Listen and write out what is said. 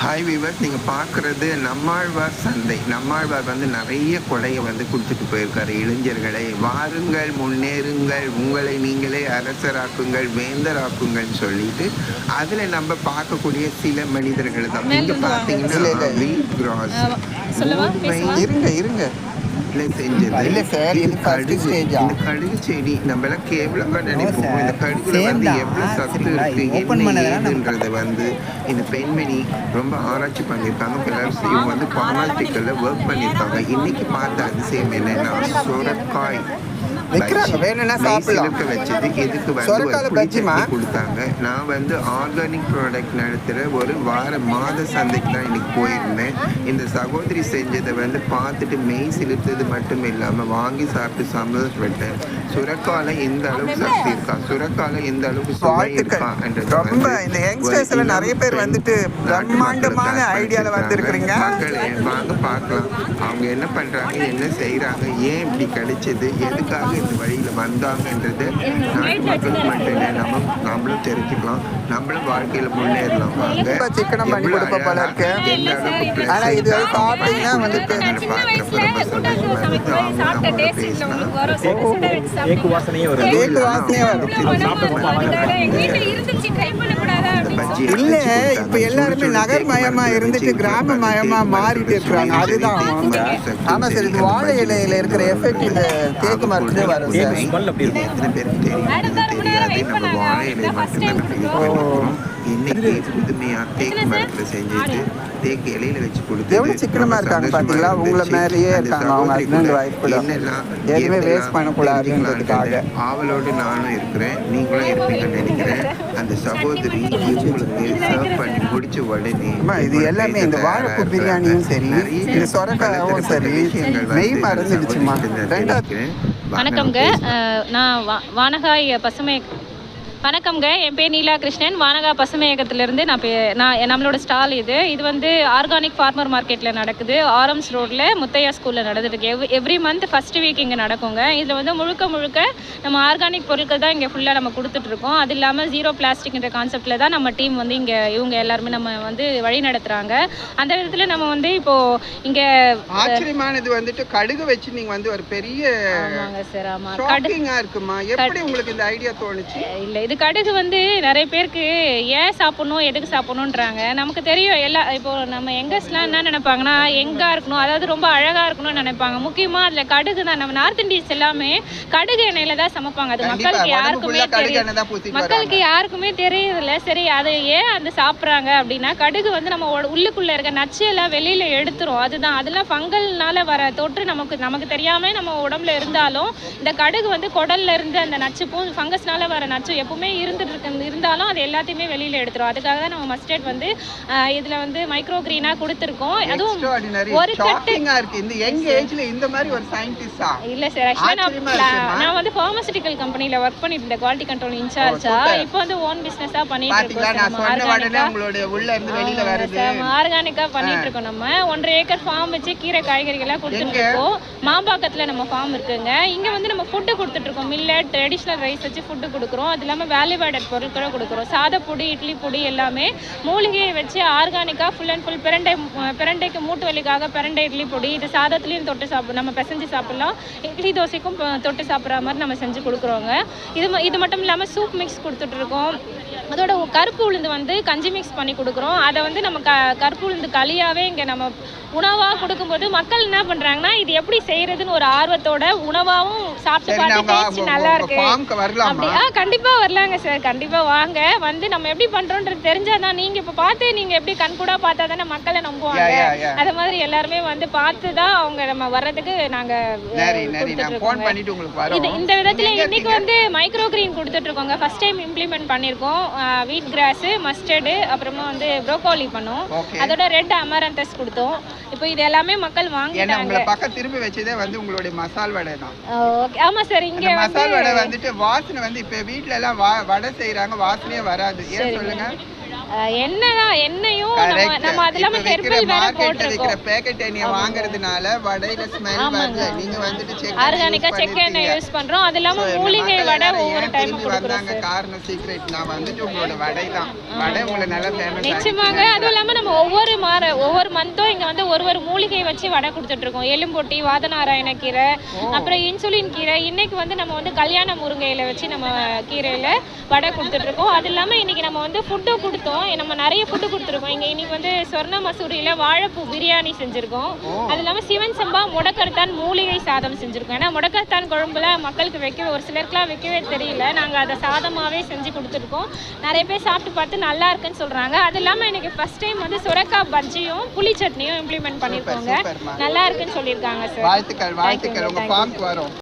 Hi viewers, நீங்கள் பார்க்குறது நம்மாழ்வார் சந்தை. நம்மாழ்வார் வந்து நிறைய கொடையை வந்து கொடுத்துட்டு போயிருக்காரு இளைஞர்களை. வாருங்கள், முன்னேறுங்கள், உங்களை நீங்களே அரசராக்குங்கள், வேந்தராக்குங்கள்னு சொல்லிட்டு அதில் நம்ம பார்க்கக்கூடிய சில மனிதர்கள் தான். இங்கே பார்த்தீங்கன்னா வீட் கிராஸ் இருங்க செஞ்சது. இந்த கடுகு செடி நம்ம எல்லாம் கேவலமா நினைப்போம். இந்த கடுகுல வந்து எவ்வளவு சத்து இருக்கு என்னன்றத வந்து இந்த பெண்மணி ரொம்ப ஆராய்ச்சி பண்ணியிருக்காங்க. பிளஸ் இவங்க வந்து பார்மாலிட்டிக்கல்ல ஒர்க் பண்ணியிருக்காங்க. இன்னைக்கு பார்த்த அதிசயம் என்னன்னா சுரக்காய் வச்சது எதுக்கு வந்து கொடுத்தாங்க. நான் வந்து ஆர்கானிக் ப்ராடக்ட் நடத்துகிற ஒரு மாத சந்தைக்கு தான் இன்னைக்கு போயிருந்தேன். இந்த சகோதரி செஞ்சதை வந்து பார்த்துட்டு மெய் சிலிர்த்தது மட்டும் இல்லாமல் வாங்கி சாப்பிட்டு சந்தோஷப்பட்டேன். சுரக்கால எந்த அளவுக்கு சக்தி இருக்கா, சுரக்கால எந்த அளவுக்கு சுவை இருக்கா என்றது நிறைய பேர் வந்துட்டு பிரம்மாண்டமான ஐடியால வந்திருக்கிறீங்க. வாங்க பார்க்கலாம் அவங்க என்ன பண்றாங்க, என்ன செய்யறாங்க, ஏன் இப்படி கிடைச்சது, எதுக்காக இந்த வழியில வந்தாங்கன்றது நாட்டு மக்களுக்கு மட்டும் இல்லை, நம்மளும் தெரிஞ்சுக்கலாம், நம்மளும் வாழ்க்கையில முன்னேறலாம். வாங்க சிக்கனம் பண்ணி கொடுப்ப போல இருக்கு. ஆனா இது சாப்பிட்டீங்கன்னா வந்துட்டு இல்ல இப்ப எல்லாருமே நகர்மயமா இருந்துட்டு கிராமமயமா மாறிட்டு இருக்கிறாங்க. அதுதான் ஆமா சார், இது வாழை இலையில இருக்கிற எஃபெக்ட் இந்த தேக்கு மரத்துல வரும். இன்னைக்கு புதுமையா தேக்கு மரத்துல செஞ்சுட்டு தேக்கு இலையில வச்சு கொடுத்து எவ்வளவு சிக்கனமா இருக்காங்க பாத்தீங்களா. உங்களை மேலேயே இருக்காங்க. அவங்க ஹஸ்பண்ட் வைஃப் எதுவுமே வேஸ்ட் பண்ணக்கூடாதுன்றதுக்காக ஆவலோடு நானும் இருக்கிறேன், நீங்களும் இருப்பீங்கன்னு நினைக்கிறேன். அந்த சகோதரி இவங்களுக்கு சர்வ் பண்ணி முடிச்ச உடனே இது எல்லாமே இந்த வாழைப்பூ பிரியாணியும் சரி, இந்த சொரக்காயும் சரி, நெய் மறந்துடுச்சுமா. வணக்கம்ங்க, நான் வானகாய் பசுமை வணக்கம்ங்க, என் பேர் நீலா கிருஷ்ணன். வானகா பசுமை இயக்கத்திலேருந்து நான் நம்மளோட ஸ்டால் இது வந்து ஆர்கானிக் ஃபார்மர் மார்க்கெட்டில் நடக்குது. ஆரம்ஸ் ரோட்டில் முத்தையா ஸ்கூலில் நடந்துட்டுருக்கு. எவ்ரி மந்த் ஃபஸ்ட் வீக் இங்கே நடக்குங்க. இதில் வந்து முழுக்க நம்ம ஆர்கானிக் பொருட்கள் தான் இங்கே ஃபுல்லாக நம்ம கொடுத்துட்ருக்கோம். அது இல்லாமல் ஜீரோ பிளாஸ்டிக்ன்ற கான்செப்டில் தான் நம்ம டீம் வந்து இவங்க எல்லாருமே நம்ம வந்து வழி நடத்துகிறாங்க. அந்த விதத்தில் நம்ம வந்து இப்போது இங்கே ஆச்சரியமானது வந்துட்டு கடுகு வச்சு நீங்கள் வந்து ஒரு பெரிய ஆமாங்க சார். ஆமாம், கடுகுங்க இருக்குமா. எப்படி உங்களுக்கு இந்த ஐடியா தோணுச்சு? இல்லை, இது கடுகு வந்து நிறைய பேருக்கு ஏன் சாப்பிடணும், எதுக்கு சாப்பிடணுன்றாங்க. நமக்கு தெரியும் இப்போ நம்ம யங்கர்ஸ்லாம் என்ன நினைப்பாங்கன்னா எங்கா இருக்கணும், அதாவது ரொம்ப அழகாக இருக்கணும்னு நினைப்பாங்க. முக்கியமாக அதில் கடுகு தான். நம்ம நார்த் இந்தியன்ஸ் எல்லாமே கடுகு எண்ணெயில தான் சமைப்பாங்க. அது மக்களுக்கு யாருக்குமே தெரியறதில்ல. சரி, அதை ஏன் அந்த சாப்பிட்றாங்க அப்படின்னா, கடுகு வந்து நம்ம உள்ளுக்குள்ளே இருக்க நச்சு எல்லாம் வெளியில் எடுத்துரும். அதெல்லாம் ஃபங்கல்னால வர தொற்று நமக்கு தெரியாமல் நம்ம உடம்புல இருந்தாலும் இந்த கடுகு வந்து குடல்ல இருந்து அந்த நச்சுப்பும் ஃபங்கஸ்னால வர நச்சு எப்பவுமே இருந்தாலும் அது எல்லாத்தையுமே வெளியில எடுத்துரும். அதுக்காக தான் நம்ம மஸ்டர்ட் வந்து இதுல வந்து மைக்ரோ கிரீனா கொடுத்துருக்கோம். அதுவும் ஒரு கட்டிங்கா இருக்கு. இந்த யங் ஏஜ்ல இந்த மாதிரி ஒரு சயின்டிஸ்டா இல்ல சார். ஆக்சுவலா நான் வந்து பார்மசூட்டிக்கல் கம்பெனில வர்க் பண்ணிட்டு இருந்தேன், குவாலிட்டி கண்ட்ரோல் இன்சார்ஜா. இப்போ வந்து ஓன் பிசினஸா பண்ணிட்டு இருக்கோம். ஆர்கானிக்கா பண்ணிட்டு இருக்கோம். நம்ம 1.5 ஏக்கர் ஃபார்ம் வச்சு கீரை காய்கறிகள்லாம் கொடுத்துட்டு இருக்கோம். மாம்பாக்கத்துல நம்ம ஃபார்ம் இருக்குங்க. இங்க வந்து நம்ம ஃபுட்டு கொடுத்துட்டு இருக்கோம். மில்லட் ட்ரெடிஷனல் ரைஸ் வச்சு ஃபுட்டு கொடுக்குறோம். அது இல்லாமல் வேல்யூ ஆடட் பொருட்களும் கொடுக்குறோம். சாதப்பொடி, இட்லி பொடி எல்லாமே மூலிகையை வச்சு ஆர்கானிக்காக ஃபுல் அண்ட் ஃபுல். பிரண்டைக்கு மூட்டு வலிக்காக பிரண்டை இட்லி பொடி, இது சாதத்துலேயும் தொட்டு நம்ம பிசைஞ்சு சாப்பிட்லாம். இட்லி தோசைக்கும் தொட்டு சாப்பிட்ற மாதிரி நம்ம செஞ்சு கொடுக்குறோங்க. இது மட்டும் இல்லாமல் சூப் மிக்ஸ் கொடுத்துட்ருக்கோம். அதோட கருப்பு உளுந்து வந்து கஞ்சி மிக்ஸ் பண்ணி கொடுக்குறோம். அதை வந்து நம்ம கருப்பு உளுந்து களியாகவே இங்கே நம்ம உணவாக கொடுக்கும்போது மக்கள் என்ன பண்ணுறாங்கன்னா, இது எப்படி செய்கிறதுன்னு ஒரு ஆர்வத்தோட உணவாகவும் சாப்பிட்டு பார்த்து டேஸ்ட் நல்லா இருக்கு அப்படி கண்டிப்பாக வரலாங்க சார். கண்டிப்பாக வாங்க, வந்து நம்ம எப்படி பண்ணுறோன்றது தெரிஞ்சாதான். நீங்கள் இப்போ பார்த்து நீங்கள் எப்படி கண்கூடாக பார்த்தா தானே மக்களை நம்புவாங்க. அது மாதிரி எல்லாருமே வந்து பார்த்து தான் அவங்க நம்ம வர்றதுக்கு நாங்கள் இந்த விதத்தில் இன்னைக்கு வந்து மைக்ரோ கிரீன் கொடுத்துட்ருக்கோங்க. ஃபர்ஸ்ட் டைம் இம்ப்ளிமெண்ட் பண்ணியிருக்கோம். வீட் கிராஸு, மஸ்டர்டு, அப்புறமா வந்து ப்ரோக்கோலி பண்ணோம். அதோட ரெட் அமரந்தஸ் கொடுத்தோம். இப்போ இது எல்லாமே மக்கள் வாங்கிட்டாங்க. பக்கம் திரும்பி வச்சதே வந்து உங்களுடைய மசால் வடை தான். ஓகே, ஆமா சார். இங்க மசால் வடை வந்துட்டு வாசனை வந்து இப்ப வீட்ல எல்லாம் வடை செய்யறாங்க, வாசனையே வராது. ஏன் சொல்லுங்க? எண்ணெயும் நம்ம அது இல்லாம ஹெர்பல் வேற போட்டுருக்கோம். பேக்கெட் எண்ணெய் வாங்குறதுனால வடையில ஸ்மெல் வருது. நீங்க வந்துட்டு ஆர்கானிக்கா செக் எண்ணெய் யூஸ் பண்றோம். அது இல்லாம மூலிகை வடை ஒவ்வொரு டைம் கொடுக்குறோம். காரணம் சீக்ரெட் நான் வந்துட்டு உங்களோட வடை தான். வடை உங்களுக்கு நல்லா ஃபேமஸ். நிச்சயமாங்க. அதுவும் இல்லாம நம்ம ஒவ்வொரு மந்த்தும் இங்க வந்து ஒரு மூலிகை வச்சு வடை கொடுத்துட்டு இருக்கோம். எலும்பொட்டி, வாதநாராயண கீரை, அப்புறம் இன்சுலின் கீரை. இன்னைக்கு வந்து நம்ம வந்து கல்யாண முருங்கையில வச்சு நம்ம கீரையில வடை கொடுத்துட்டு இருக்கோம். அது இல்லாம இன்னைக்கு நம்ம வந்து ஃபுட்டு கொடுத்தோம். நம்ம நிறைய ஃபுட்டு கொடுத்துருக்கோம். இங்க இன்னைக்கு வந்து சொர்ண மசூரியில வாழைப்பூ பிரியாணி செஞ்சிருக்கோம். அது இல்லாம சிவன் சம்பா முடக்கத்தான் மூலிகை சாதம் செஞ்சிருக்கோம். ஏன்னா முடக்கத்தான் குழம்புல மக்களுக்கு ஒரு சிலருக்குலாம் வைக்கவே தெரியல. நாங்க அதை சாதமாவே செஞ்சு கொடுத்துருக்கோம். நிறைய பேர் சாப்பிட்டு பார்த்து நல்லா இருக்குன்னு சொல்றாங்க. அது இல்லாம இன்னைக்கு ஃபர்ஸ்ட் டைம் வந்து சுரக்காய் பஜ்ஜியும் புளி சட்னியும் இம்ப்ளிமெண்ட் பண்ணிருக்கோங்க. நல்லா இருக்குன்னு சொல்லியிருக்காங்க சார். வாழ்த்துக்கள். உங்க ஃபார்முக்கு வரோம்.